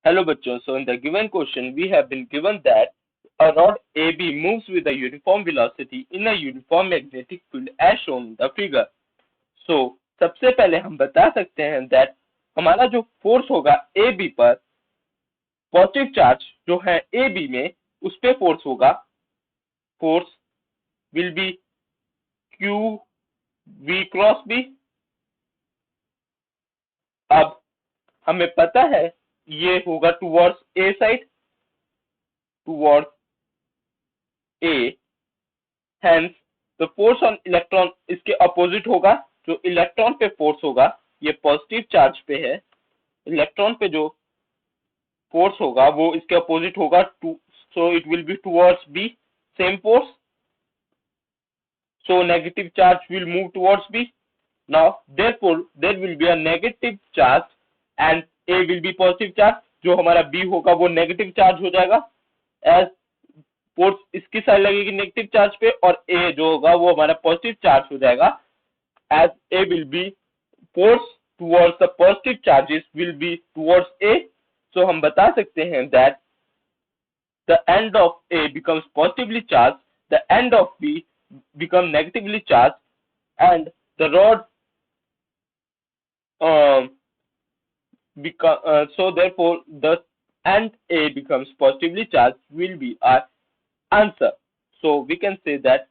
Hello bachcho, so in the given question we have been given that a rod AB moves with a uniform velocity in a uniform magnetic field as shown in the figure. So सबसे पहले हम बता सकते हैं that हमारा जो force होगा AB पर पॉजिटिव चार्ज जो है AB में उस पे फोर्स होगा force will be Q V cross B। अब हमें पता है ये होगा towards A side towards A, hence the force on electron इसके अपोजिट होगा। जो इलेक्ट्रॉन पे फोर्स होगा ये पॉजिटिव चार्ज पे है, इलेक्ट्रॉन पे जो फोर्स होगा वो इसके अपोजिट होगा too, so it will be towards B same force, so negative charge will move towards B. Now therefore there will be a negative charge and A will be positive charge। जो हमारा B होगा वो negative charge हो जाएगा as force इसकी side लगेगी negative charge पे और A जो होगा वो हमारा पॉजिटिव चार्ज हो जाएगा as A will be force towards the positive charges will be towards A। so हम बता सकते हैं that the end of A becomes positively charged, the end of B become negatively charged, and the rod so therefore the end A becomes positively charged will be our answer। so we can say that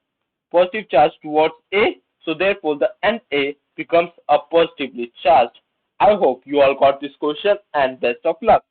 positive charge towards A, so therefore the end A becomes a positively charged। I hope you all got this question and best of luck।